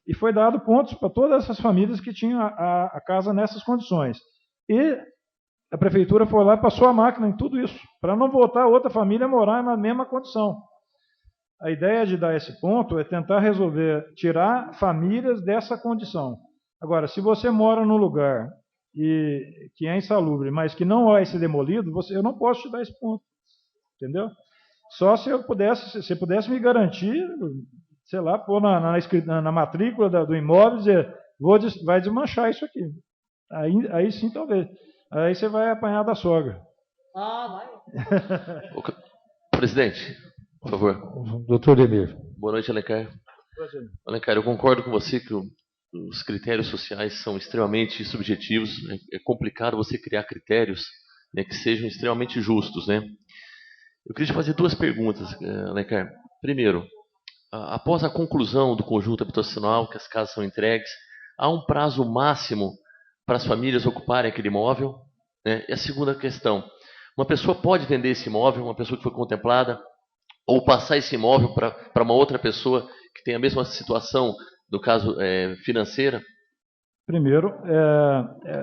E foi dado pontos para todas essas famílias que tinham a casa nessas condições. E a prefeitura foi lá e passou a máquina em tudo isso, para não voltar outra família a morar na mesma condição. A ideia de dar esse ponto é tentar resolver, tirar famílias dessa condição. Agora, se você mora num lugar que é insalubre, mas que não vai ser demolido, eu não posso te dar esse ponto. Entendeu? Só se eu pudesse, se pudesse me garantir, sei lá, pôr na matrícula do imóvel, dizer, vai desmanchar isso aqui. Aí sim, talvez. Aí você vai apanhar da sogra. Vai. Presidente, por favor. Doutor Emir. Boa noite, Alencar. Alencar, eu concordo com você que os critérios sociais são extremamente subjetivos. É complicado você criar critérios, né, que sejam extremamente justos, né? Eu queria te fazer duas perguntas, Alencar. Primeiro, após a conclusão do conjunto habitacional, que as casas são entregues, há um prazo máximo para as famílias ocuparem aquele imóvel, né? E a segunda questão, uma pessoa pode vender esse imóvel, uma pessoa que foi contemplada, ou passar esse imóvel para uma outra pessoa que tem a mesma situação, no caso financeira? Primeiro,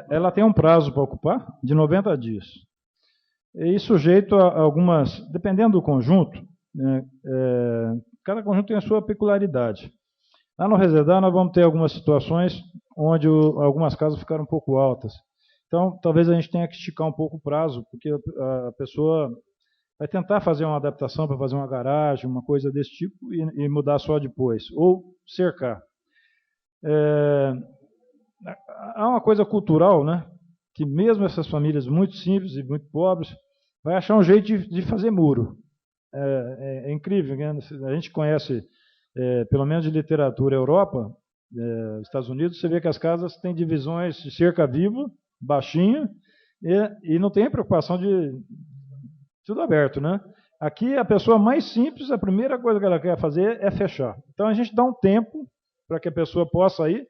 ela tem um prazo para ocupar de 90 dias. E sujeito a algumas, dependendo do conjunto, né, cada conjunto tem a sua peculiaridade. Lá no Resedar nós vamos ter algumas situações onde algumas casas ficaram um pouco altas. Então, talvez a gente tenha que esticar um pouco o prazo, porque a pessoa vai tentar fazer uma adaptação para fazer uma garagem, uma coisa desse tipo, e mudar só depois, ou cercar. Há uma coisa cultural, né, que mesmo essas famílias muito simples e muito pobres, vai achar um jeito de fazer muro. É incrível, né? A gente conhece, pelo menos de literatura, Europa, Estados Unidos, você vê que as casas têm divisões de cerca viva, baixinha, e não tem preocupação de tudo aberto, né? Aqui, a pessoa mais simples, a primeira coisa que ela quer fazer é fechar. Então, a gente dá um tempo para que a pessoa possa ir,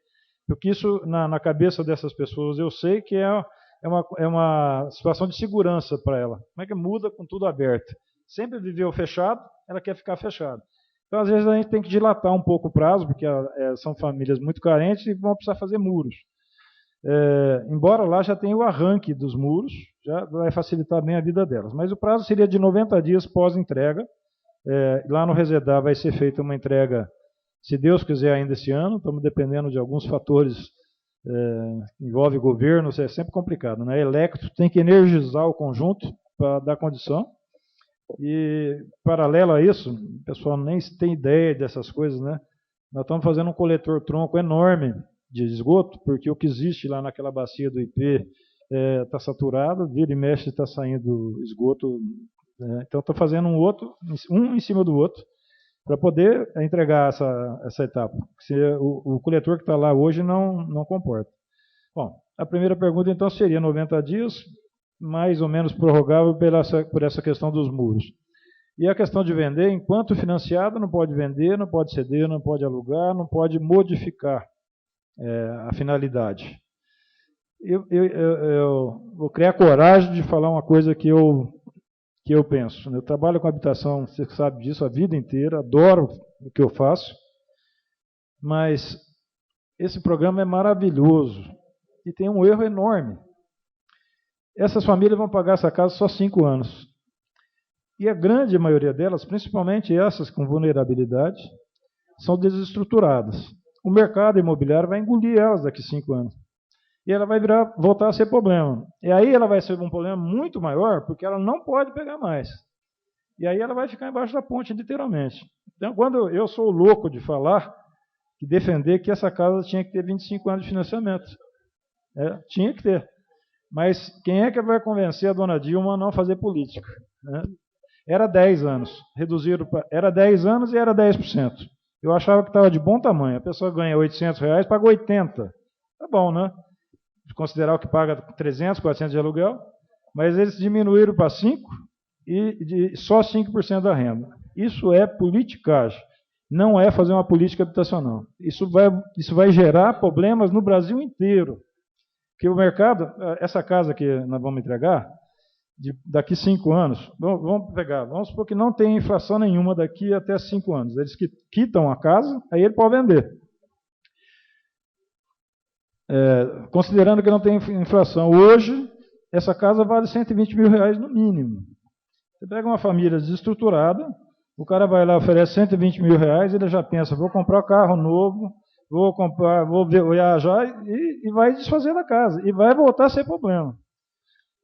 porque isso, na cabeça dessas pessoas, eu sei que é uma situação de segurança para ela. Como é que muda com tudo aberto? Sempre viveu fechado, ela quer ficar fechada. Então, às vezes, a gente tem que dilatar um pouco o prazo, porque são famílias muito carentes e vão precisar fazer muros. Embora lá já tenha o arranque dos muros, já vai facilitar bem a vida delas. Mas o prazo seria de 90 dias pós-entrega. Lá no Resedar vai ser feita uma entrega, se Deus quiser, ainda esse ano. Estamos dependendo de alguns fatores, envolve governo, é sempre complicado, né? Electro tem que energizar o conjunto para dar condição. E, paralelo a isso, o pessoal nem tem ideia dessas coisas, né? Nós estamos fazendo um coletor-tronco enorme de esgoto, porque o que existe lá naquela bacia do IP está saturado, vira e mexe está saindo esgoto. Então, estou fazendo um em cima do outro, para poder entregar essa etapa. Se o coletor que está lá hoje não comporta. Bom, a primeira pergunta, então, seria 90 dias, mais ou menos prorrogável por essa questão dos muros. E a questão de vender, enquanto financiado, não pode vender, não pode ceder, não pode alugar, não pode modificar a finalidade. Eu vou criar coragem de falar uma coisa que eu penso. Eu trabalho com habitação, você sabe disso, a vida inteira, adoro o que eu faço, mas esse programa é maravilhoso e tem um erro enorme. Essas famílias vão pagar essa casa só 5 anos. E a grande maioria delas, principalmente essas com vulnerabilidade, são desestruturadas. O mercado imobiliário vai engolir elas daqui a 5 anos. E ela vai voltar a ser problema. E aí ela vai ser um problema muito maior, porque ela não pode pegar mais. E aí ela vai ficar embaixo da ponte, literalmente. Então, quando eu sou louco de falar, de defender que essa casa tinha que ter 25 anos de financiamento. Tinha que ter. Mas quem é que vai convencer a dona Dilma a não fazer política? Era 10 anos. Reduziram era 10 anos e era 10%. Eu achava que estava de bom tamanho. A pessoa ganha R$800, paga 80. Tá bom, né? Considerar o que paga 300, 400 de aluguel. Mas eles diminuíram para 5 e só 5% da renda. Isso é politicagem. Não é fazer uma política habitacional. Isso vai gerar problemas no Brasil inteiro. Porque o mercado, essa casa que nós vamos entregar, daqui 5 anos, vamos supor que não tem inflação nenhuma daqui até 5 anos. Eles quitam a casa, aí ele pode vender. considerando que não tem inflação. Hoje, essa casa vale R$120 mil no mínimo. Você pega uma família desestruturada, o cara vai lá, oferece R$120 mil, ele já pensa, vou comprar carro novo, vou viajar e vai desfazer da casa. E vai voltar sem problema.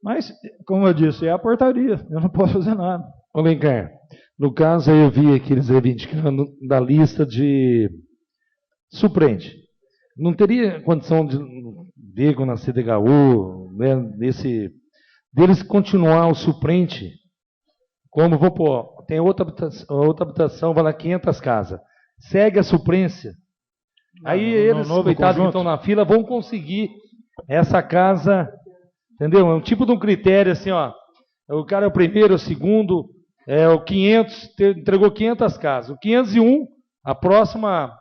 Mas, como eu disse, é a portaria, eu não posso fazer nada. Ô, Alencar, no caso eu vi aqui eles reivindicando da lista de suplente. Não teria condição de ver na CDHU, né, deles continuar o suplente, como, vou pôr, tem outra habitação, vai lá 500 casas, segue a suplência, aí eles, coitados que estão na fila, vão conseguir essa casa, entendeu? É um tipo de um critério assim, ó, o cara é o primeiro, o segundo, o 500, entregou 500 casas, o 501, a próxima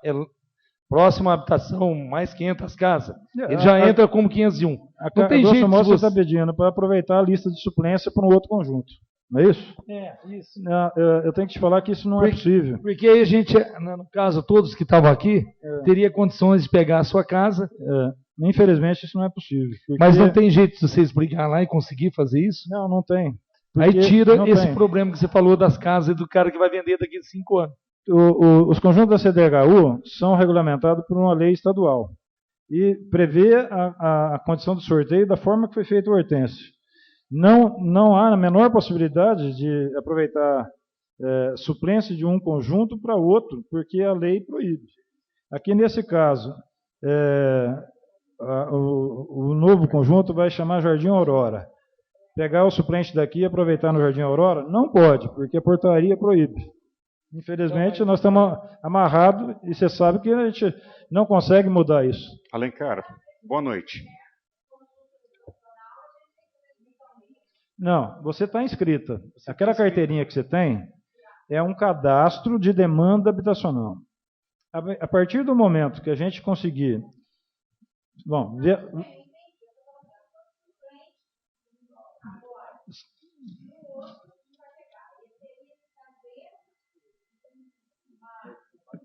habitação, mais 500 casas. Ele já entra como 501. Não tem jeito. Você está pedindo para aproveitar a lista de suplência para um outro conjunto. Não é isso? Isso. Eu tenho que te falar que isso não é possível. Porque aí a gente, no caso, todos que estavam aqui, teria condições de pegar a sua casa. Infelizmente, isso não é possível. Mas não tem jeito de vocês brigar lá e conseguir fazer isso? Não tem. Aí tira esse problema que você falou das casas e do cara que vai vender daqui a 5 anos. Os conjuntos da CDHU são regulamentados por uma lei estadual e prevê a condição de sorteio da forma que foi feito o Hortêncio. Não há a menor possibilidade de aproveitar suplência de um conjunto para outro, porque a lei proíbe. Aqui nesse caso, o novo conjunto vai chamar Jardim Aurora. Pegar o suplente daqui e aproveitar no Jardim Aurora? Não pode, porque a portaria proíbe. Infelizmente, nós estamos amarrados e você sabe que a gente não consegue mudar isso. Alencar, boa noite. Não, você está inscrita. Aquela carteirinha que você tem é um cadastro de demanda habitacional. A partir do momento que a gente conseguir... Bom,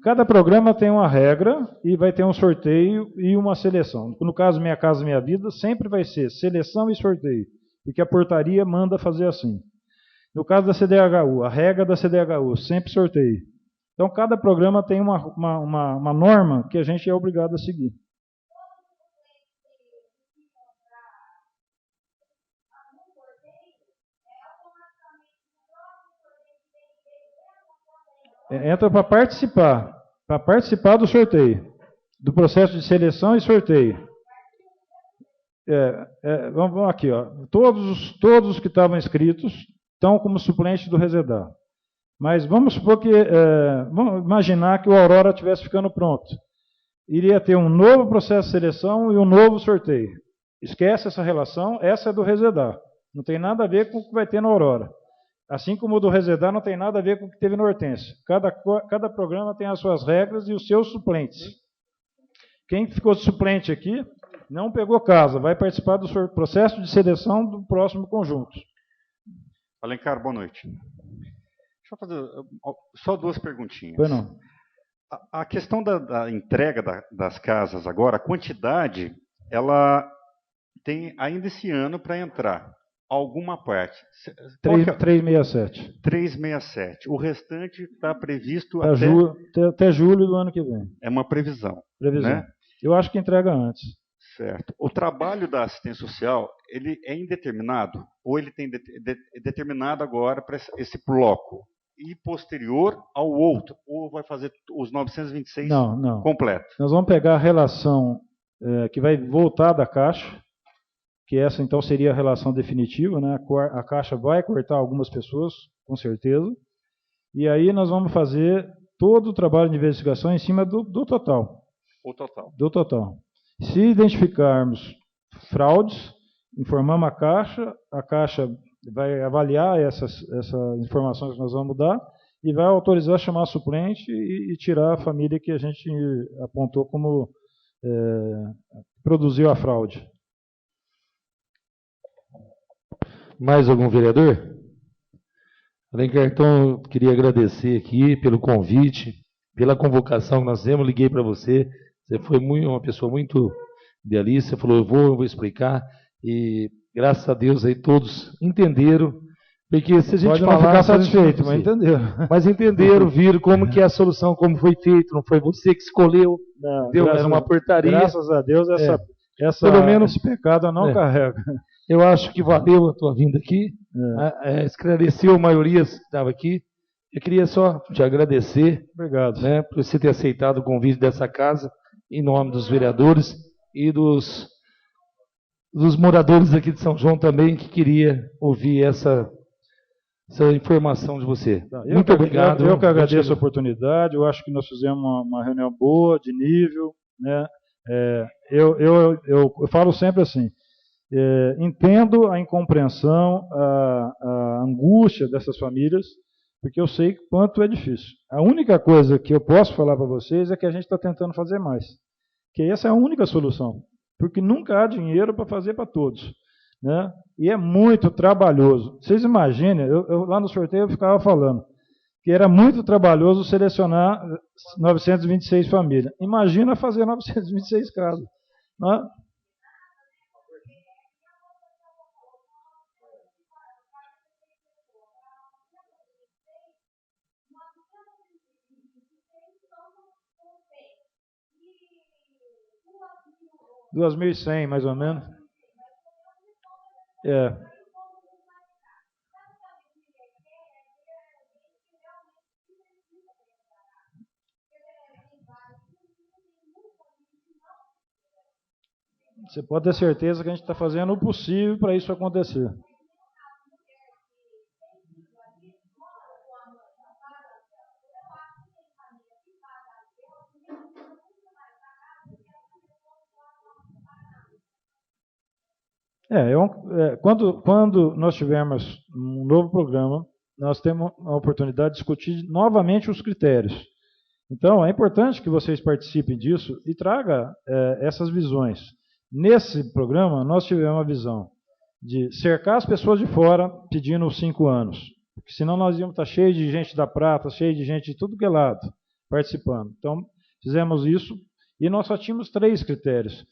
cada programa tem uma regra e vai ter um sorteio e uma seleção. No caso Minha Casa Minha Vida, sempre vai ser seleção e sorteio, porque a portaria manda fazer assim. No caso da CDHU, a regra da CDHU, sempre sorteio. Então, cada programa tem uma norma que a gente é obrigado a seguir. Entra para participar do sorteio, do processo de seleção e sorteio. Vamos aqui, ó. Todos os que estavam inscritos estão como suplentes do Resedar. Mas vamos supor que, vamos imaginar que o Aurora estivesse ficando pronto. Iria ter um novo processo de seleção e um novo sorteio. Esquece essa relação, essa é do Resedar. Não tem nada a ver com o que vai ter no Aurora. Assim como o do Resedar não tem nada a ver com o que teve no Hortêncio. Cada programa tem as suas regras e os seus suplentes. Quem ficou suplente aqui não pegou casa, vai participar do processo de seleção do próximo conjunto. Alencar, boa noite. Deixa eu fazer só 2 perguntinhas. Pois não. A questão da entrega das casas agora, a quantidade, ela tem ainda esse ano para entrar. Alguma parte. 367. 367. O restante está previsto até julho do ano que vem. É uma previsão. Né? Eu acho que entrega antes. Certo. O trabalho da assistência social, ele é indeterminado? Ou ele tem determinado agora para esse bloco? E posterior ao outro? Ou vai fazer os 926 completo? Nós vamos pegar a relação que vai voltar da Caixa, que essa então seria a relação definitiva, né? A Caixa vai cortar algumas pessoas, com certeza, e aí nós vamos fazer todo o trabalho de investigação em cima do total. O total. Do total. Se identificarmos fraudes, informamos a Caixa vai avaliar essas informações que nós vamos dar e vai autorizar chamar suplente e tirar a família que a gente apontou como produziu a fraude. Mais algum vereador? Alencar, então, eu queria agradecer aqui pelo convite, pela convocação que nós temos. Liguei para você. Você foi uma pessoa muito idealista, falou, eu vou explicar, e graças a Deus aí todos entenderam, porque se a gente Pode não falar... ficar satisfeito, mas entenderam. Mas entenderam, viram como que é a solução, como foi feito, não foi você que escolheu, Não, era uma portaria. Graças a Deus, Pelo menos, esse pecado eu não carrego. Eu acho que valeu a tua vinda aqui, esclareceu a maioria que estava aqui. Eu queria só te agradecer, obrigado, por você ter aceitado o convite dessa casa, em nome dos vereadores e dos moradores aqui de São João também, que queria ouvir essa informação de você. Muito obrigado. Eu que agradeço a oportunidade, eu acho que nós fizemos uma reunião boa, de nível, né? Eu falo sempre assim, entendo a incompreensão, a angústia dessas famílias, porque eu sei quanto é difícil. A única coisa que eu posso falar para vocês é que a gente está tentando fazer mais, que essa é a única solução, porque nunca há dinheiro para fazer para todos, né? E é muito trabalhoso. Vocês imaginem, eu lá no sorteio eu ficava falando que era muito trabalhoso selecionar 926 famílias. Imagina fazer 926 casas, né? $2.100, mais ou menos. Você pode ter certeza que a gente está fazendo o possível para isso acontecer. Quando nós tivermos um novo programa, nós temos a oportunidade de discutir novamente os critérios. Então, é importante que vocês participem disso e tragam essas visões. Nesse programa, nós tivemos a visão de cercar as pessoas de fora pedindo os 5 anos, porque senão nós íamos estar cheios de gente da Prata, cheio de gente de tudo que é lado participando. Então, fizemos isso e nós só tínhamos 3 critérios.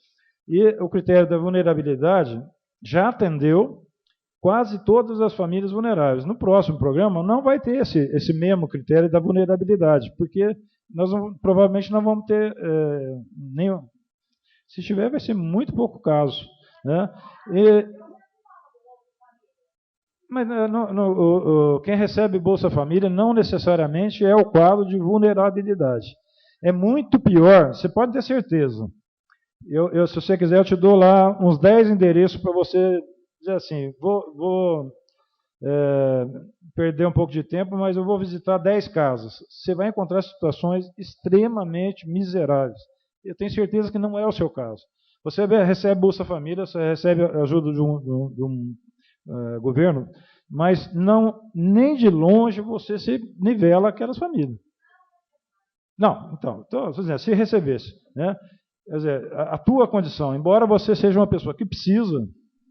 E o critério da vulnerabilidade já atendeu quase todas as famílias vulneráveis. No próximo programa não vai ter esse mesmo critério da vulnerabilidade, porque provavelmente não vamos ter nenhum. Se tiver, vai ser muito pouco caso, né? Mas quem recebe Bolsa Família não necessariamente é o quadro de vulnerabilidade. É muito pior, você pode ter certeza. Se você quiser, eu te dou lá uns 10 endereços para você dizer assim, vou perder um pouco de tempo, mas eu vou visitar 10 casas. Você vai encontrar situações extremamente miseráveis. Eu tenho certeza que não é o seu caso. Você recebe Bolsa Família, você recebe ajuda de um governo, mas nem de longe você se nivela aquelas famílias. Não, então se recebesse, né? Quer dizer, a tua condição, embora você seja uma pessoa que precisa,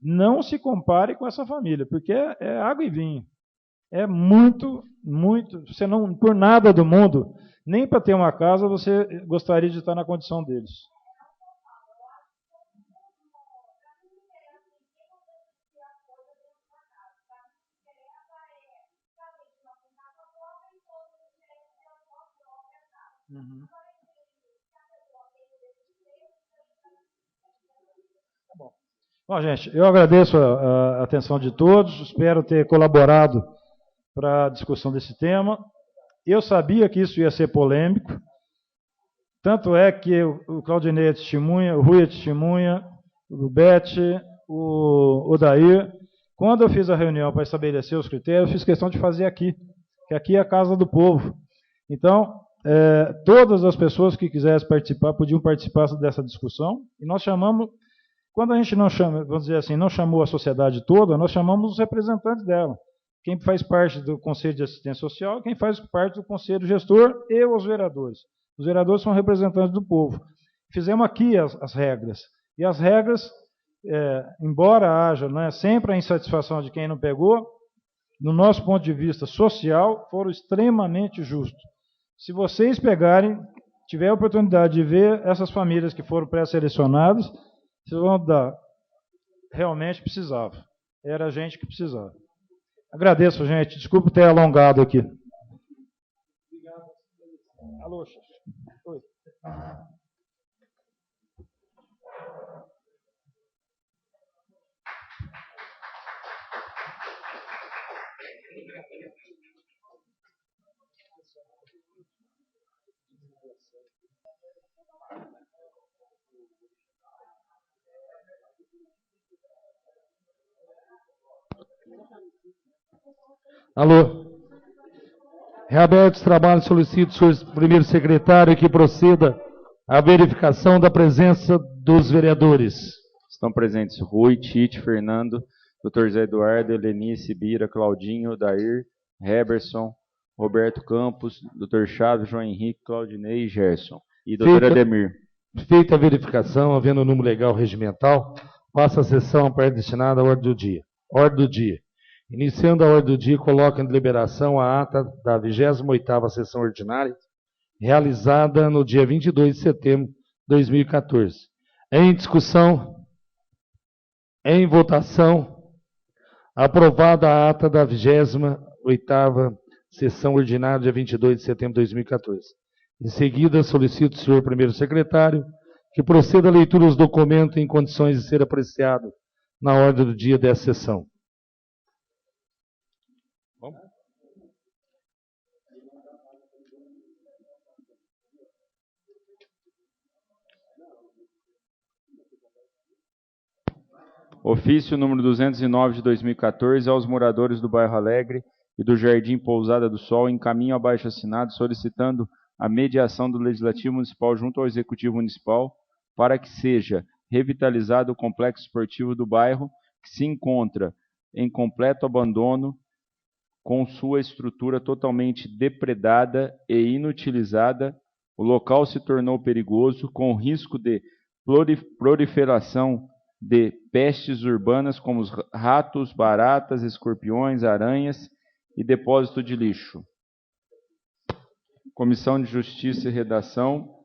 não se compare com essa família, porque é água e vinho. É muito, você não, por nada do mundo, nem para ter uma casa, você gostaria de estar na condição deles. Uhum. Bom, gente, eu agradeço a atenção de todos, espero ter colaborado para a discussão desse tema. Eu sabia que isso ia ser polêmico, tanto é que o Claudinei é testemunha, o Rui é testemunha, o Bete, o Odair. Quando eu fiz a reunião para estabelecer os critérios, eu fiz questão de fazer aqui, que aqui é a casa do povo. Então, todas as pessoas que quisessem participar, podiam participar dessa discussão, e nós chamamos. Quando a gente não chama, vamos dizer assim, não chamou a sociedade toda, nós chamamos os representantes dela. Quem faz parte do Conselho de Assistência Social, quem faz parte do Conselho Gestor e os vereadores. Os vereadores são representantes do povo. Fizemos aqui as regras. E as regras, embora haja sempre a insatisfação de quem não pegou, no nosso ponto de vista social, foram extremamente justos. Se vocês pegarem, tiver a oportunidade de ver essas famílias que foram pré-selecionadas, Vocês vão dar. Realmente precisava. Era a gente que precisava. Agradeço, gente. Desculpa ter alongado aqui. Obrigado. Alô, chefe. Oi. Alô. Reabertos os trabalhos, solicito o senhor primeiro secretário que proceda à verificação da presença dos vereadores. Estão presentes Rui, Tite, Fernando, Dr. Zé Eduardo, Helenice, Bira, Claudinho, Dair, Heberson, Roberto Campos, Dr. Chaves, João Henrique, Claudinei e Gerson. E Dr. Ademir. Feita a verificação, havendo o número legal regimental, passa a sessão para destinada à ordem do dia. Ordem do dia. Iniciando a ordem do dia, coloca em deliberação a ata da 28ª sessão ordinária, realizada no dia 22 de setembro de 2014. Em discussão, em votação, aprovada a ata da 28ª sessão ordinária, dia 22 de setembro de 2014. Em seguida, solicito ao senhor primeiro secretário que proceda à leitura dos documentos em condições de ser apreciado na ordem do dia dessa sessão. Ofício número 209 de 2014 aos moradores do Bairro Alegre e do Jardim Pousada do Sol, encaminho abaixo assinado solicitando a mediação do Legislativo Municipal junto ao Executivo Municipal para que seja revitalizado o complexo esportivo do bairro, que se encontra em completo abandono, com sua estrutura totalmente depredada e inutilizada. O local se tornou perigoso, com risco de proliferação de pestes urbanas como os ratos, baratas, escorpiões, aranhas e depósito de lixo. Comissão de Justiça e Redação.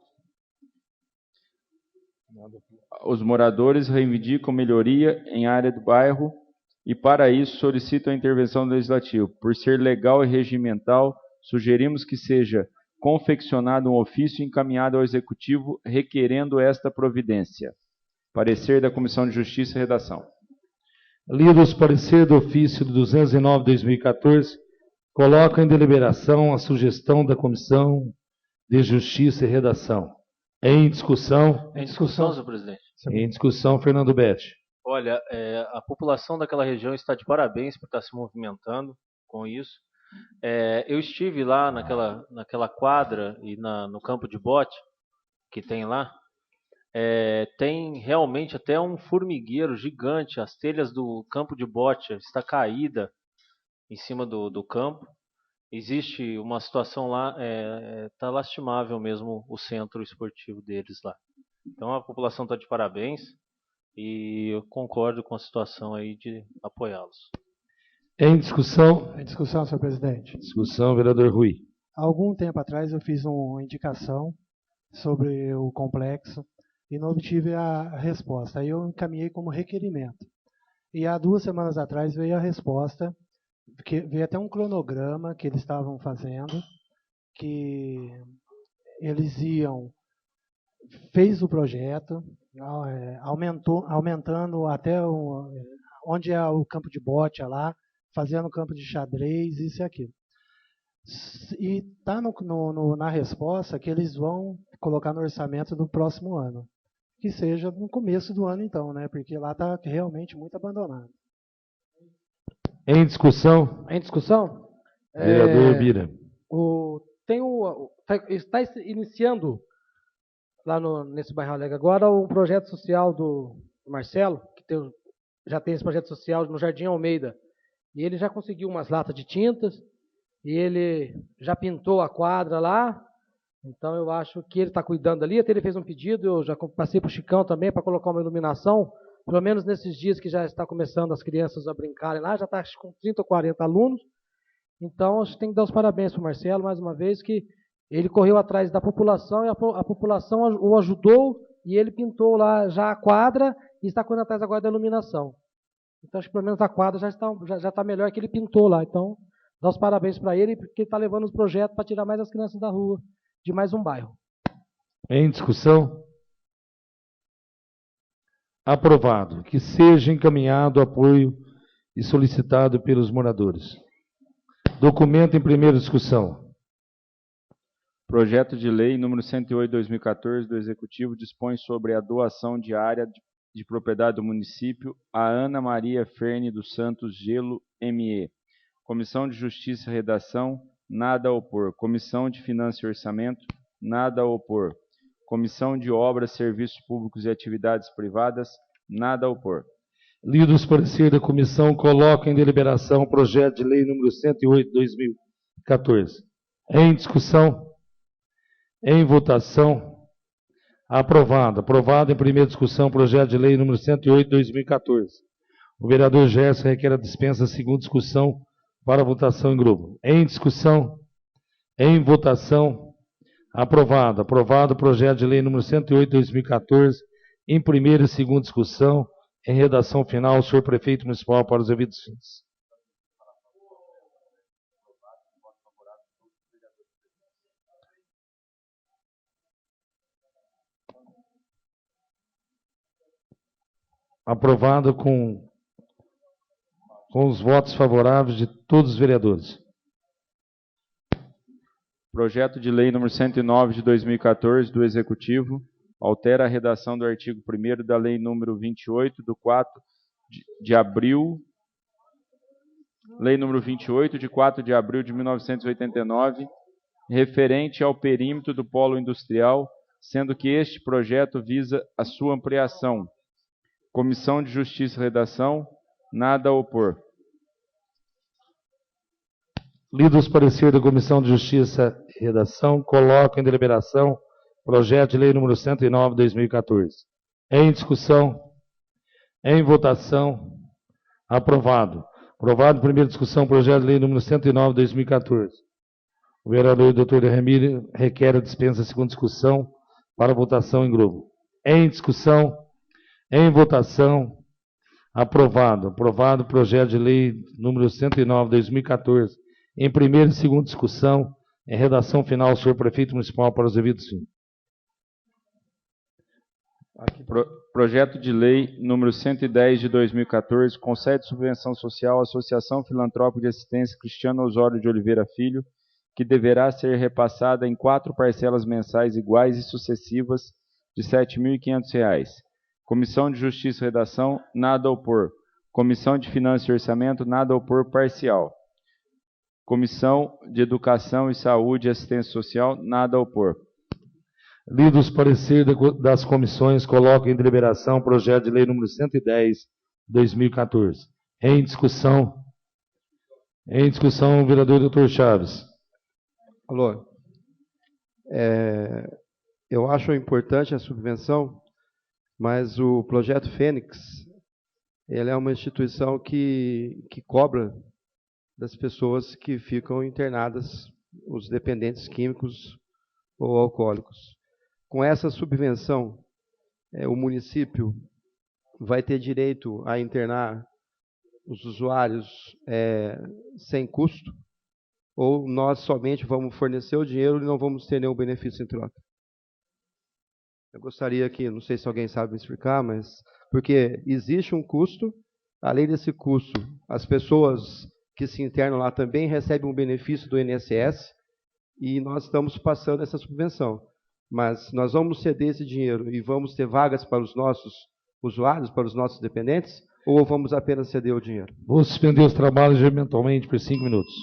Os moradores reivindicam melhoria em área do bairro e, para isso, solicitam a intervenção do Legislativo. Por ser legal e regimental, sugerimos que seja confeccionado um ofício encaminhado ao Executivo requerendo esta providência. Parecer da Comissão de Justiça e Redação. Lido os parecer do ofício de 209 de 2014, coloca em deliberação a sugestão da Comissão de Justiça e Redação. Em discussão. Em discussão, senhor presidente. Em discussão, Fernando Betti. Olha, a população daquela região está de parabéns por estar se movimentando com isso. Eu estive lá naquela quadra e no campo de bote que tem lá. Tem realmente até um formigueiro gigante. As telhas do campo de bote está caída em cima do campo. Existe uma situação lá, está lastimável mesmo o centro esportivo deles lá. Então a população está de parabéns e eu concordo com a situação aí de apoiá-los. Em discussão. Em discussão, senhor presidente. Discussão, vereador Rui. Há algum tempo atrás eu fiz uma indicação sobre o complexo e não obtive a resposta. Aí eu encaminhei como requerimento. E há 2 semanas atrás veio a resposta, que veio até um cronograma que eles estavam fazendo, que eles fez o projeto, aumentando até onde é o campo de bote lá, fazendo campo de xadrez, isso e aquilo. E está na resposta que eles vão colocar no orçamento do próximo ano. Que seja no começo do ano, então, né? Porque lá está realmente muito abandonado. Em discussão. Em discussão? Vereador Bira. Está iniciando, lá nesse bairro Alegre agora, um projeto social do Marcelo, que já tem esse projeto social no Jardim Almeida. E ele já conseguiu umas latas de tintas, e ele já pintou a quadra lá. Então eu acho que ele está cuidando ali. Até ele fez um pedido, eu já passei para o Chicão também para colocar uma iluminação, pelo menos nesses dias que já está começando as crianças a brincarem lá, já está com 30 ou 40 alunos. Então a gente tem que dar os parabéns para o Marcelo, mais uma vez, que ele correu atrás da população e a população o ajudou e ele pintou lá já a quadra e está correndo atrás agora da iluminação. Então, acho que pelo menos a quadra já está melhor que ele pintou lá. Então, dá os parabéns para ele, porque ele está levando os projetos para tirar mais as crianças da rua, de mais um bairro. Em discussão? Aprovado. Que seja encaminhado apoio e solicitado pelos moradores. Documento em primeira discussão. Projeto de lei número 108/2014 do Executivo dispõe sobre a doação de área de propriedade do município a Ana Maria Ferne dos Santos Gelo, ME. Comissão de Justiça e Redação, nada a opor. Comissão de Finanças e Orçamento, nada a opor. Comissão de Obras, Serviços Públicos e Atividades Privadas, nada a opor. Lidos os parecer da comissão, coloco em deliberação o projeto de lei número 108/2014. Em discussão? Em votação? Aprovado. Aprovado em primeira discussão o projeto de lei número 108/2014. O vereador Gerson requer a dispensa da segunda discussão para votação em grupo. Em discussão? Em votação? Aprovado. Aprovado o projeto de lei número 108/2014 em primeira e segunda discussão. Em redação final, o senhor prefeito municipal para os devidos fins. Aprovado com os votos favoráveis de todos os vereadores. Projeto de lei número 109/2014 do Executivo altera a redação do artigo 1º da lei número 28 de 4 de abril, lei número 28 de 4 de abril de 1989, referente ao perímetro do polo industrial, sendo que este projeto visa a sua ampliação. Comissão de Justiça e Redação, nada a opor. Lido os parecer da Comissão de Justiça e Redação, coloco em deliberação projeto de lei número 109/2014. Em discussão? Em votação? Aprovado. Aprovado em primeira discussão projeto de lei número 109/2014. O vereador Dr. Ramírez requer a dispensa da segunda discussão para votação em grupo. Em discussão? Em votação? Aprovado. Aprovado o projeto de lei número 109/2014 em primeira e segunda discussão, em redação final, o senhor prefeito municipal para os devidos fins. Projeto de lei número 110 de 2014 concede subvenção social à Associação Filantrópica de Assistência Cristiano Osório de Oliveira Filho, que deverá ser repassada em 4 parcelas mensais iguais e sucessivas de R$ 7.500. Comissão de Justiça e Redação, nada a opor. Comissão de Finanças e Orçamento, nada a opor, parcial. Comissão de Educação e Saúde e Assistência Social, nada a opor. Lido os parecer das comissões, coloco em deliberação o projeto de lei número 110/2014. Em discussão? Em discussão, o vereador Dr. Chaves. Alô. Eu acho importante a subvenção, mas o Projeto Fênix, ele é uma instituição que cobra das pessoas que ficam internadas, os dependentes químicos ou alcoólicos. Com essa subvenção, o município vai ter direito a internar os usuários sem custo, ou nós somente vamos fornecer o dinheiro e não vamos ter nenhum benefício em troca? Eu gostaria que, não sei se alguém sabe me explicar, mas porque existe um custo, além desse custo, as pessoas que se internam lá também recebem um benefício do INSS e nós estamos passando essa subvenção. Mas nós vamos ceder esse dinheiro e vamos ter vagas para os nossos usuários, para os nossos dependentes, ou vamos apenas ceder o dinheiro? Vou suspender os trabalhos eventualmente por 5 minutos.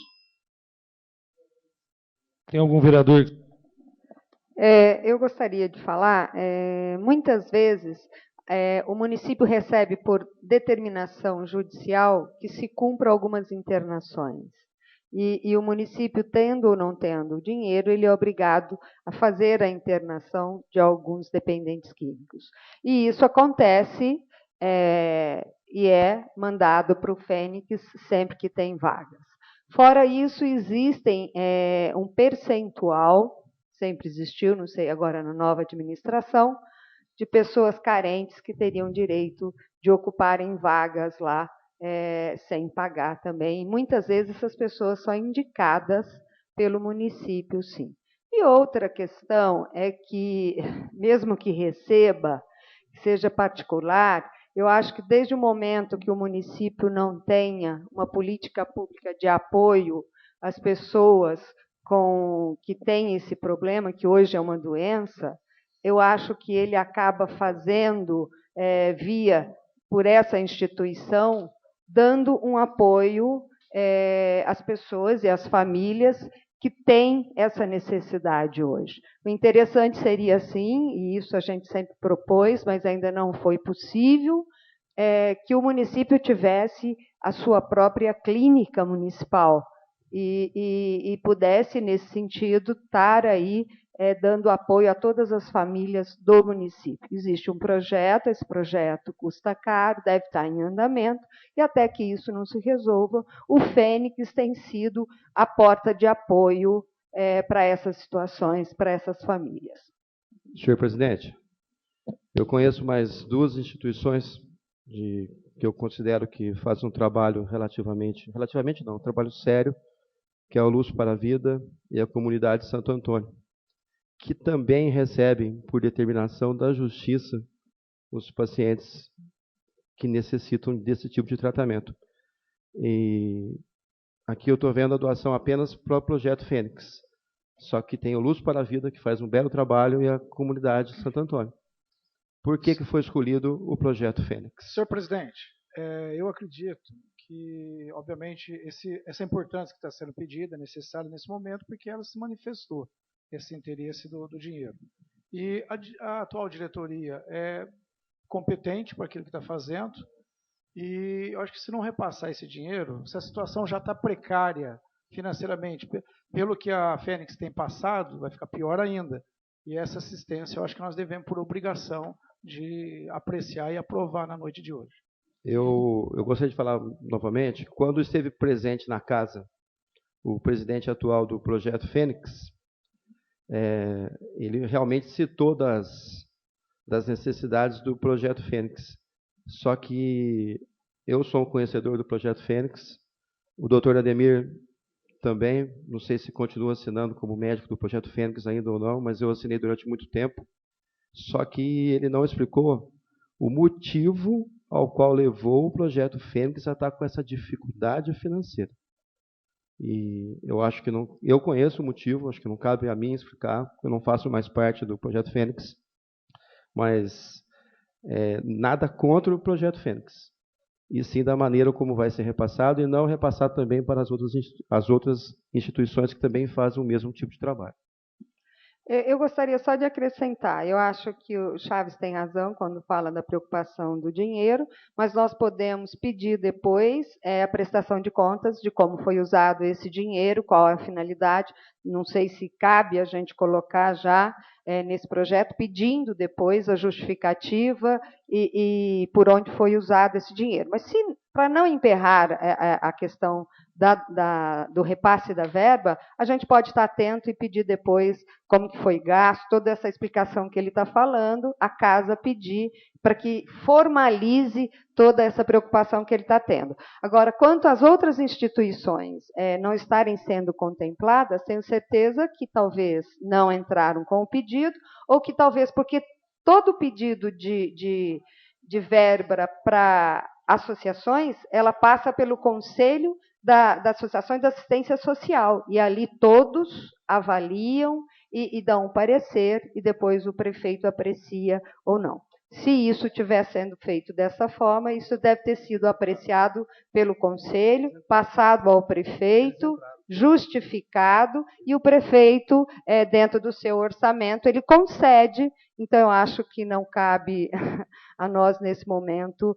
Tem algum vereador? Eu gostaria de falar, muitas vezes o município recebe por determinação judicial que se cumpra algumas internações. E o município, tendo ou não tendo dinheiro, ele é obrigado a fazer a internação de alguns dependentes químicos. E isso acontece e é mandado para o Fênix sempre que tem vagas. Fora isso, existem um percentual, sempre existiu, não sei agora na nova administração, de pessoas carentes que teriam direito de ocuparem vagas lá sem pagar também. E muitas vezes essas pessoas são indicadas pelo município, sim. E outra questão é que, mesmo que receba, seja particular, eu acho que desde o momento que o município não tenha uma política pública de apoio às pessoas que têm esse problema, que hoje é uma doença, eu acho que ele acaba fazendo, por essa instituição, dando um apoio às pessoas e às famílias que têm essa necessidade hoje. O interessante seria, sim, e isso a gente sempre propôs, mas ainda não foi possível, que o município tivesse a sua própria clínica municipal e pudesse, nesse sentido, estar aí dando apoio a todas as famílias do município. Existe um projeto, esse projeto custa caro, deve estar em andamento, e até que isso não se resolva, o Fênix tem sido a porta de apoio para essas situações, para essas famílias. Senhor presidente, eu conheço mais duas instituições que eu considero que fazem um trabalho relativamente não, um trabalho sério, que é o Luz para a Vida e a Comunidade Santo Antônio, que também recebem, por determinação da Justiça, os pacientes que necessitam desse tipo de tratamento. E aqui eu estou vendo a doação apenas para o Projeto Fênix, só que tem o Luz para a Vida, que faz um belo trabalho, e a Comunidade Santo Antônio. Por que foi escolhido o Projeto Fênix? Senhor presidente, eu acredito que, obviamente, essa importância que está sendo pedida é necessária nesse momento, porque ela se manifestou, esse interesse do dinheiro. E a atual diretoria é competente para aquilo que está fazendo, e eu acho que se não repassar esse dinheiro, se a situação já está precária financeiramente, pelo que a Fênix tem passado, vai ficar pior ainda. E essa assistência eu acho que nós devemos, por obrigação, de apreciar e aprovar na noite de hoje. Eu gostaria de falar novamente, quando esteve presente na casa o presidente atual do Projeto Fênix, ele realmente citou das necessidades do Projeto Fênix. Só que eu sou um conhecedor do Projeto Fênix, o doutor Ademir também, não sei se continua assinando como médico do Projeto Fênix ainda ou não, mas eu assinei durante muito tempo. Só que ele não explicou o motivo ao qual levou o Projeto Fênix a estar com essa dificuldade financeira. E eu acho que não. Eu conheço o motivo, acho que não cabe a mim explicar, eu não faço mais parte do Projeto Fênix, mas nada contra o Projeto Fênix, e sim da maneira como vai ser repassado, e não repassado também para as outras instituições que também fazem o mesmo tipo de trabalho. Eu gostaria só de acrescentar, eu acho que o Chaves tem razão quando fala da preocupação do dinheiro, mas nós podemos pedir depois a prestação de contas de como foi usado esse dinheiro, qual é a finalidade, não sei se cabe a gente colocar já nesse projeto, pedindo depois a justificativa e por onde foi usado esse dinheiro. Mas para não emperrar a questão do repasse da verba, a gente pode estar atento e pedir depois como que foi gasto, toda essa explicação que ele está falando, a casa pedir para que formalize toda essa preocupação que ele está tendo. Agora, quanto às outras instituições não estarem sendo contempladas, tenho certeza que talvez não entraram com o pedido, ou que talvez porque todo pedido de verba para associações, ela passa pelo Conselho da Associação de Assistência Social, e ali todos avaliam e dão um parecer, e depois o prefeito aprecia ou não. Se isso estiver sendo feito dessa forma, isso deve ter sido apreciado pelo Conselho, passado ao prefeito, justificado, e o prefeito, dentro do seu orçamento, ele concede. Então, eu acho que não cabe a nós, nesse momento,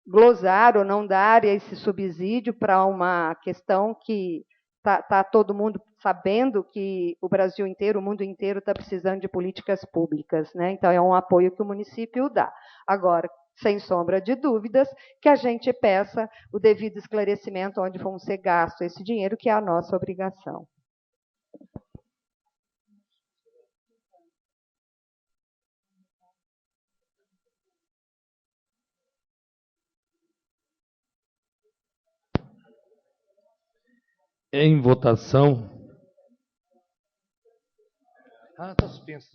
glosar ou não dar esse subsídio para uma questão que está todo mundo sabendo que o Brasil inteiro, o mundo inteiro está precisando de políticas públicas, né? Então, é um apoio que o município dá. Agora, sem sombra de dúvidas, que a gente peça o devido esclarecimento onde vão ser gastos esse dinheiro, que é a nossa obrigação. Em votação. Está suspenso.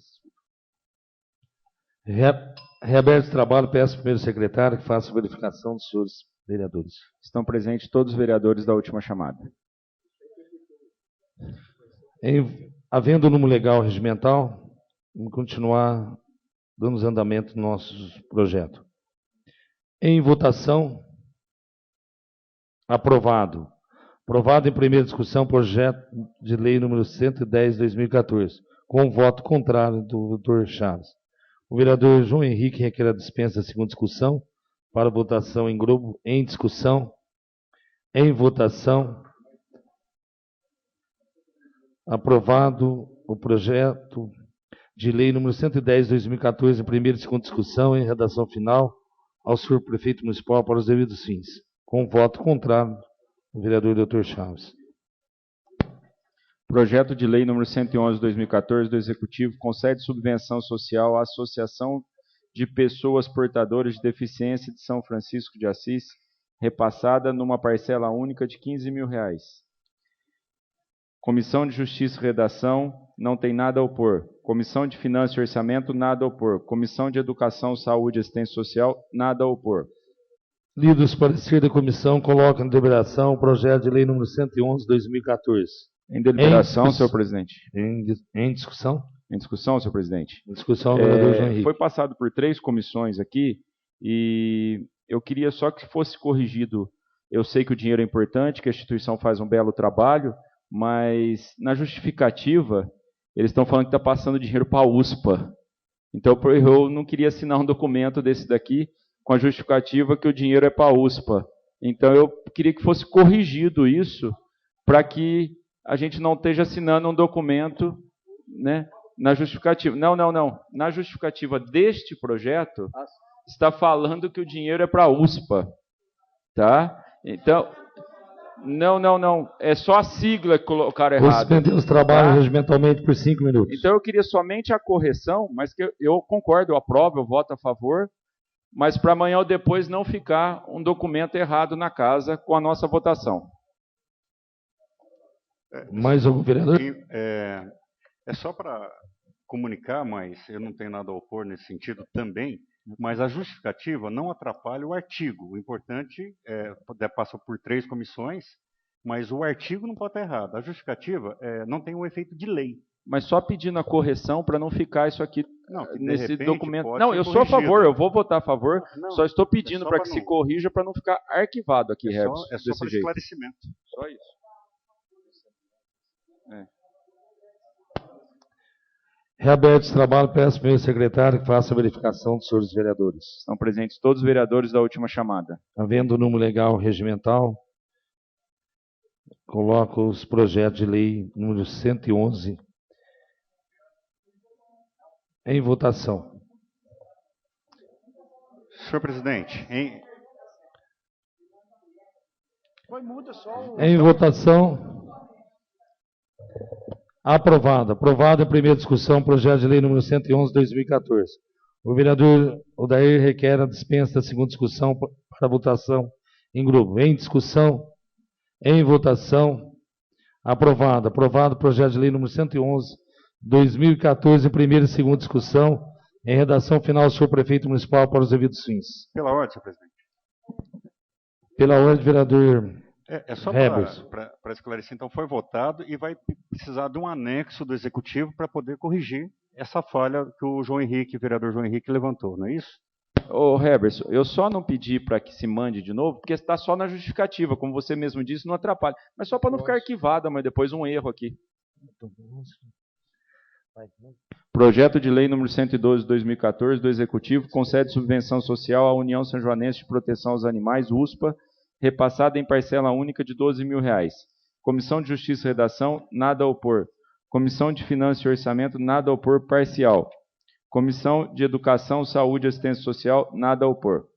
Reaberto o trabalho, peço ao primeiro secretário que faça a verificação dos senhores vereadores. Estão presentes todos os vereadores da última chamada. Havendo o número legal regimental, vamos continuar dando andamento no nosso projeto. Em votação, aprovado. Aprovado em primeira discussão, projeto de lei número 110/2014, com voto contrário do Dr. Chaves. O vereador João Henrique requer a dispensa da segunda discussão para votação em grupo. Em discussão. Em votação. Aprovado o projeto de lei número 110/2014, em primeira e segunda discussão, em redação final, ao senhor prefeito municipal para os devidos fins. Com voto contrário do vereador Dr. Chaves. Projeto de lei número 111/2014 do Executivo concede subvenção social à Associação de Pessoas Portadoras de Deficiência de São Francisco de Assis, repassada numa parcela única de R$15 mil. Comissão de Justiça e Redação, não tem nada a opor. Comissão de Finanças e Orçamento, nada a opor. Comissão de Educação, Saúde e Assistência Social, nada a opor. Lido os pareceres da comissão, coloca em deliberação o projeto de lei número 111/2014. Em deliberação, senhor presidente. Em discussão? Em discussão, senhor presidente. Em discussão, vereador João Henrique. Foi passado por 3 comissões aqui e eu queria só que fosse corrigido. Eu sei que o dinheiro é importante, que a instituição faz um belo trabalho, mas na justificativa eles estão falando que está passando dinheiro para a USPA. Então eu não queria assinar um documento desse daqui com a justificativa que o dinheiro é para a USPA. Então eu queria que fosse corrigido isso para que a gente não esteja assinando um documento, né, na justificativa. Não. Na justificativa deste projeto está falando que o dinheiro é para a USPA. Tá? Então, não. É só a sigla que colocaram errado. Vou suspender os trabalhos regimentalmente por 5 minutos. Então eu queria somente a correção, mas que eu concordo, eu aprovo, eu voto a favor, mas para amanhã ou depois não ficar um documento errado na casa com a nossa votação. Mais algum vereador? É só para comunicar, mas eu não tenho nada a opor nesse sentido também, mas a justificativa não atrapalha o artigo. O importante passa por 3 comissões, mas o artigo não pode estar errado. A justificativa não tem o efeito de lei. Mas só pedindo a correção para não ficar isso aqui nesse documento. Não, eu corrigido. sou a favor, eu vou votar a favor, só estou pedindo para que não. se corrija para não ficar arquivado aqui, Herbs, É só desse para jeito. esclarecimento. Só isso. Reaberto esse trabalho, peço ao primeiro secretário que faça a verificação dos senhores vereadores. Estão presentes todos os vereadores da última chamada. Havendo o número legal regimental, coloco os projetos de lei número 111 em votação. Senhor presidente, Em votação. Aprovado. Aprovado em primeira discussão, projeto de lei número 111/2014. O vereador Odair requer a dispensa da segunda discussão para votação em grupo. Em discussão. Em votação. Aprovado. Aprovado o projeto de lei número 111/2014 em primeira e segunda discussão. Em redação final, o senhor prefeito municipal para os devidos fins. pela ordem, senhor presidente. Pela ordem, vereador só para esclarecer, então foi votado e vai precisar de um anexo do Executivo para poder corrigir essa falha que o vereador João Henrique levantou, não é isso? Ô, Heberson, eu só não pedi para que se mande de novo, porque está só na justificativa, como você mesmo disse, não atrapalha. Mas só para não ficar arquivado, mas depois um erro aqui. Projeto de lei número 112/2014 do Executivo concede subvenção social à União São Joanense de Proteção aos Animais, USPA, repassada em parcela única de R$12 mil. Comissão de Justiça e Redação, nada a opor. Comissão de Finanças e Orçamento, nada a opor, parcial. Comissão de Educação, Saúde e Assistência Social, nada a opor.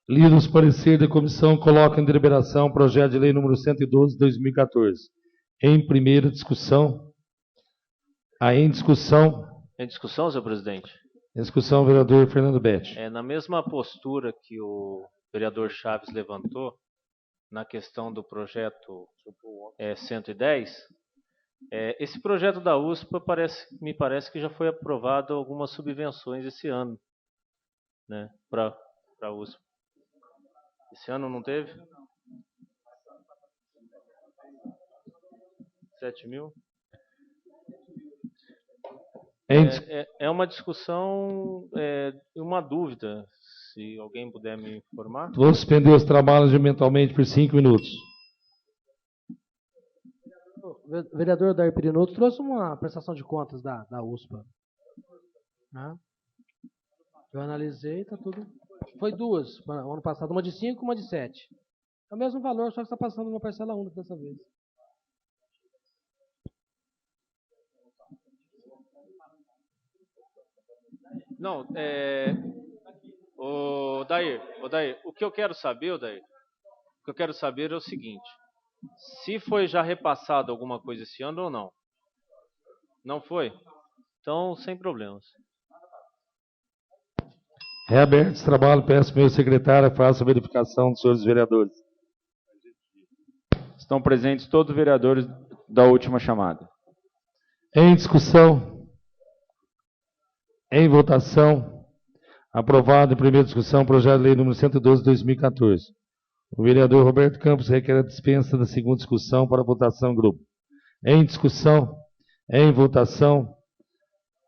Lido os pareceres da comissão, coloca em deliberação o projeto de lei número 112/2014. Em primeira discussão. Em discussão. Em discussão, senhor presidente? Em discussão, vereador Fernando Betti. Na mesma postura que o vereador Chaves levantou, na questão do projeto 110, esse projeto da USPA me parece que já foi aprovado algumas subvenções esse ano, né, para a USPA. Esse ano não teve? 7 mil? É uma discussão, uma dúvida, se alguém puder me informar. Vou suspender os trabalhos mentalmente por 5 minutos. O vereador Dair Perinoto trouxe uma prestação de contas da USPA. Né? Eu analisei, está tudo... Foi duas, no ano passado, uma de 5 e uma de 7. É o mesmo valor, só que está passando uma parcela única dessa vez. Não, Dair, o que eu quero saber, é o seguinte: se foi já repassado alguma coisa esse ano ou não? Não foi? Então, sem problemas. Reaberto esse trabalho, peço ao meu secretário, faça a verificação dos senhores vereadores. Estão presentes todos os vereadores da última chamada. Em discussão. Em votação, aprovado em primeira discussão, projeto de lei número 112 de 2014. O vereador Roberto Campos requer a dispensa da segunda discussão para votação em grupo. Em discussão, em votação,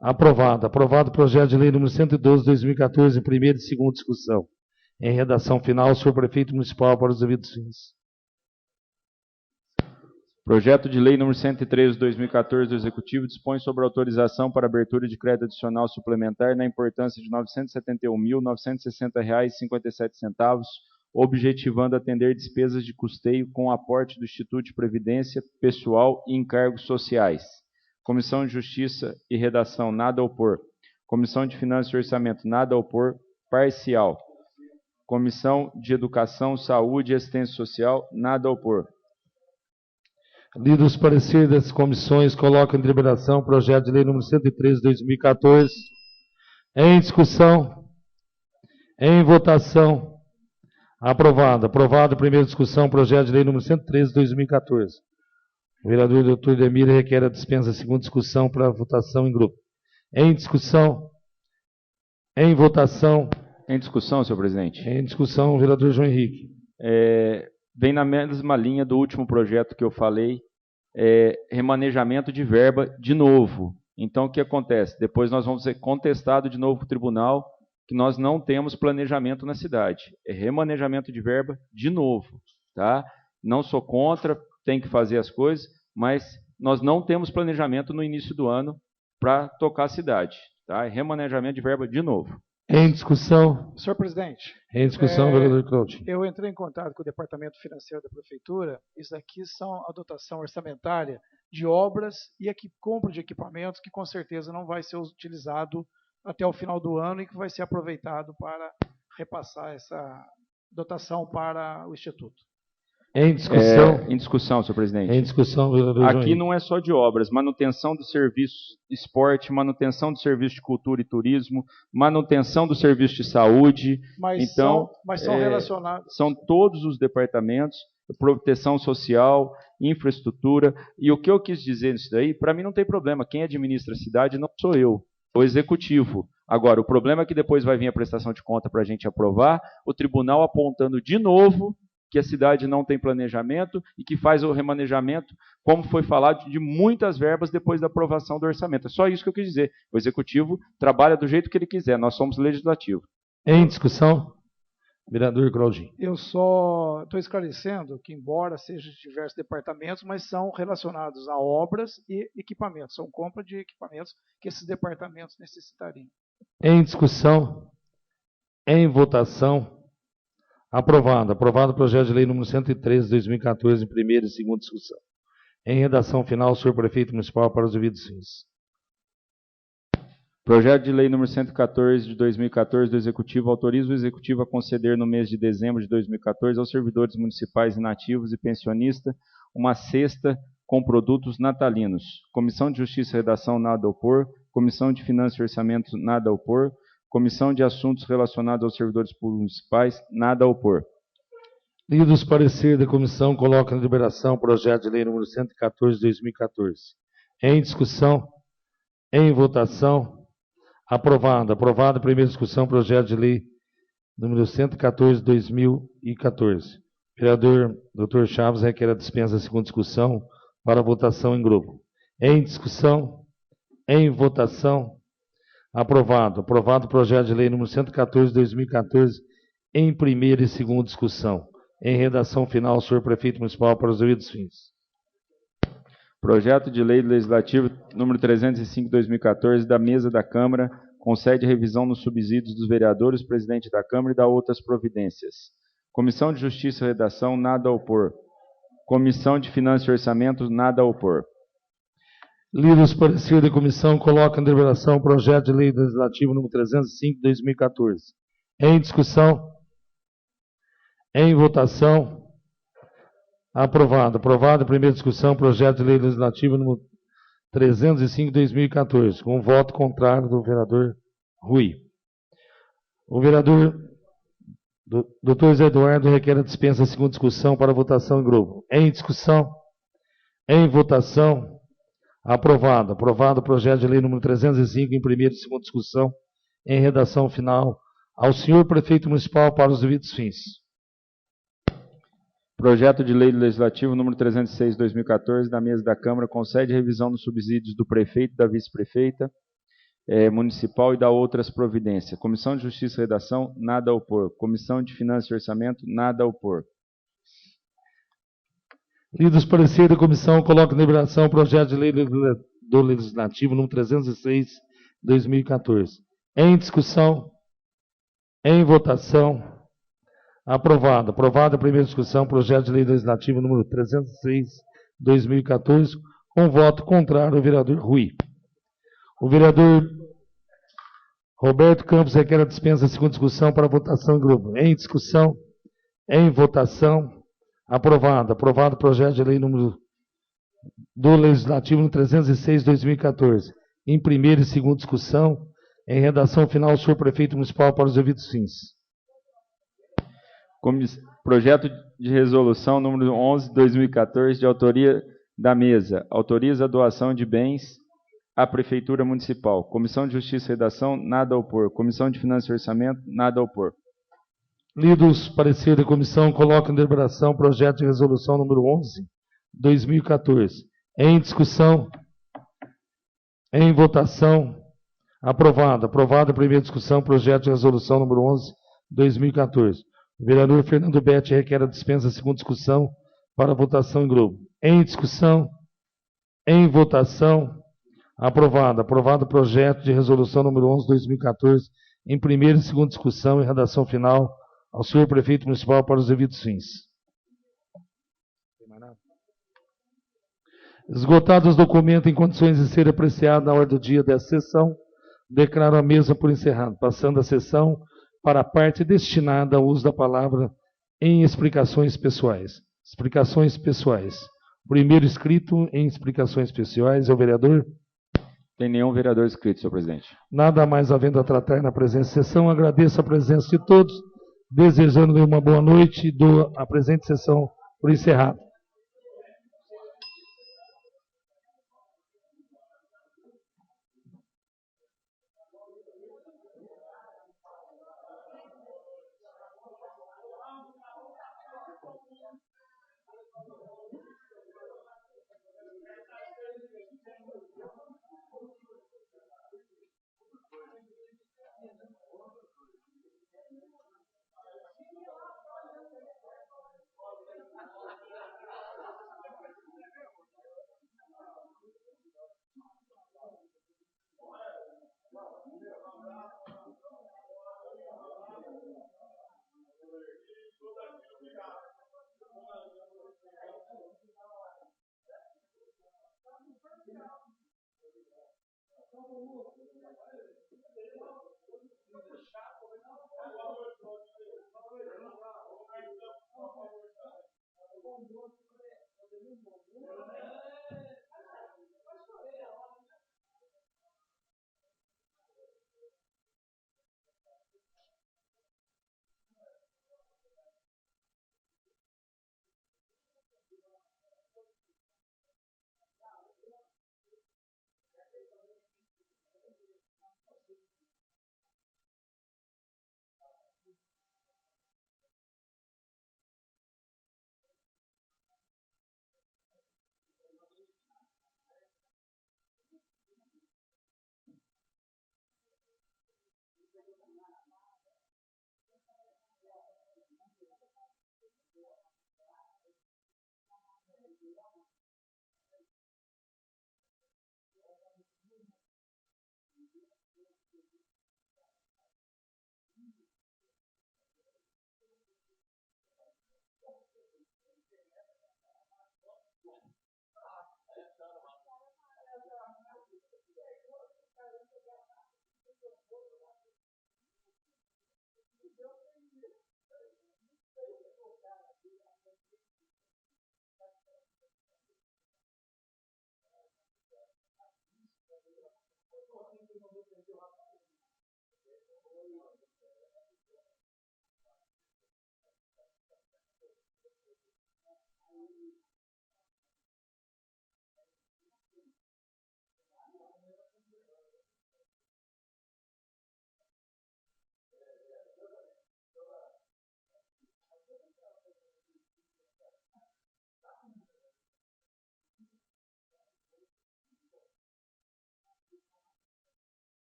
aprovado. Aprovado o projeto de lei número 112 de 2014 em primeira e segunda discussão. Em redação final, senhor prefeito municipal para os devidos fins. Projeto de lei número 113 de 2014 do Executivo dispõe sobre autorização para abertura de crédito adicional suplementar na importância de R$ 971.960,57, objetivando atender despesas de custeio com aporte do Instituto de Previdência, pessoal e encargos sociais. Comissão de Justiça e Redação, nada a opor. Comissão de Finanças e Orçamento, nada a opor, parcial. Comissão de Educação, Saúde e Assistência Social, nada a opor. Lido os pareceres das comissões, coloco em deliberação o projeto de lei número 113 de 2014. Em discussão. Em votação. Aprovado. Aprovado a primeira discussão, projeto de lei número 113 de 2014. O vereador doutor Demir requer a dispensa da segunda discussão para votação em grupo. Em discussão. Em votação. Em discussão, senhor presidente. Em discussão, o vereador João Henrique. Vem na mesma linha do último projeto que eu falei, remanejamento de verba de novo. Então, o que acontece? Depois nós vamos ser contestados de novo para o tribunal que nós não temos planejamento na cidade. É remanejamento de verba de novo. Tá? Não sou contra, tem que fazer as coisas, mas nós não temos planejamento no início do ano para tocar a cidade. Tá? É remanejamento de verba de novo. Em discussão. Senhor presidente. Em discussão, vereador Cláudio. Eu entrei em contato com o Departamento Financeiro da Prefeitura. Isso aqui são a dotação orçamentária de obras e compra de equipamentos que com certeza não vai ser utilizado até o final do ano e que vai ser aproveitado para repassar essa dotação para o Instituto. Em discussão. Em discussão, senhor presidente. Em discussão, vereador Aqui João. não é só de obras, manutenção do serviço de esporte, manutenção do serviço de cultura e turismo, manutenção do serviço de saúde. Mas então, são relacionados. São todos os departamentos, proteção social, infraestrutura. E o que eu quis dizer nisso daí, para mim não tem problema. Quem administra a cidade não sou eu, o executivo. Agora, o problema é que depois vai vir a prestação de conta para a gente aprovar, o tribunal apontando de novo que a cidade não tem planejamento e que faz o remanejamento, como foi falado, de muitas verbas depois da aprovação do orçamento. É só isso que eu quis dizer. O Executivo trabalha do jeito que ele quiser, nós somos legislativo. Em discussão, vereador Claudinho. Eu só estou esclarecendo que, embora sejam de diversos departamentos, mas são relacionados a obras e equipamentos. São compra de equipamentos que esses departamentos necessitariam. Em discussão, em votação. Aprovado. Aprovado o projeto de lei número 113 de 2014 em primeira e segunda discussão. Em redação final, senhor prefeito municipal para os devidos fins. Projeto de lei número 114 de 2014 do Executivo autoriza o Executivo a conceder no mês de dezembro de 2014 aos servidores municipais inativos e pensionistas uma cesta com produtos natalinos. Comissão de Justiça e Redação, nada a opor. Comissão de Finanças e Orçamento, nada a opor. Comissão de Assuntos Relacionados aos Servidores Públicos Municipais, nada a opor. Lido os parecer da comissão, coloca em deliberação o projeto de lei número 114 de 2014. Em discussão, em votação, aprovado. Aprovado, primeira discussão, projeto de lei número 114 de 2014. Vereador Dr. Chaves requer a dispensa da segunda discussão para votação em grupo. Em discussão, em votação, aprovado. Aprovado o projeto de lei número 114 de 2014 em primeira e segunda discussão. Em redação final, senhor prefeito municipal, para os devidos fins. Projeto de lei legislativo número 305 de 2014 da mesa da Câmara concede revisão nos subsídios dos vereadores, presidente da Câmara e da outras providências. Comissão de Justiça e Redação, nada a opor. Comissão de Finanças e Orçamento, nada a opor. Lido os parecer da comissão, coloca em deliberação o projeto de lei legislativo número 305 de 2014. Em discussão, em votação, aprovado. Aprovado a primeira discussão, projeto de lei legislativo número 305 de 2014, com voto contrário do vereador Rui. O vereador Dr. Zé Eduardo requer a dispensa da segunda discussão para votação em grupo. Em discussão, em votação, aprovado. Aprovado o projeto de lei número 305 em primeira e segunda discussão, em redação final, ao senhor prefeito municipal para os devidos fins. Projeto de lei legislativo número 306 de 2014 da mesa da Câmara concede revisão nos subsídios do prefeito, da vice-prefeita municipal e da outras providências. Comissão de Justiça e Redação, nada a opor. Comissão de Finanças e Orçamento, nada a opor. Lido os parecer da comissão, coloca em deliberação o projeto de lei do legislativo número 306 de 2014. Em discussão, em votação, aprovado. Aprovado a primeira discussão, projeto de lei legislativo número 306 de 2014, com voto contrário ao vereador Rui. O vereador Roberto Campos requer a dispensa da segunda discussão para votação em grupo. Em discussão, em votação, aprovado. Aprovado o projeto de lei número do legislativo número 306 de 2014. Em primeira e segunda discussão, em redação final, o senhor prefeito municipal para os devidos fins. Projeto de resolução número 11 de 2014, de autoria da mesa. Autoriza a doação de bens à Prefeitura Municipal. Comissão de Justiça e Redação, nada a opor. Comissão de Finanças e Orçamento, nada a opor. Lido os parecer da comissão, coloca em deliberação o projeto de resolução número 11 de 2014. Em discussão, em votação, aprovado. Aprovado a primeira discussão, projeto de resolução número 11 de 2014. O vereador Fernando Betti requer a dispensa da segunda discussão para votação em grupo. Em discussão, em votação, aprovado. Aprovado o projeto de resolução número 11 de 2014, em primeira e segunda discussão e redação final, ao senhor prefeito municipal para os devidos fins. Esgotados os documentos em condições de ser apreciado na ordem do dia dessa sessão, declaro a mesa por encerrada, passando a sessão para a parte destinada ao uso da palavra em explicações pessoais. Explicações pessoais. Primeiro inscrito em explicações pessoais é o vereador. Tem nenhum vereador inscrito, senhor presidente. Nada mais havendo a tratar na presente sessão, agradeço a presença de todos, desejando-lhe uma boa noite e dou a presente sessão por encerrada.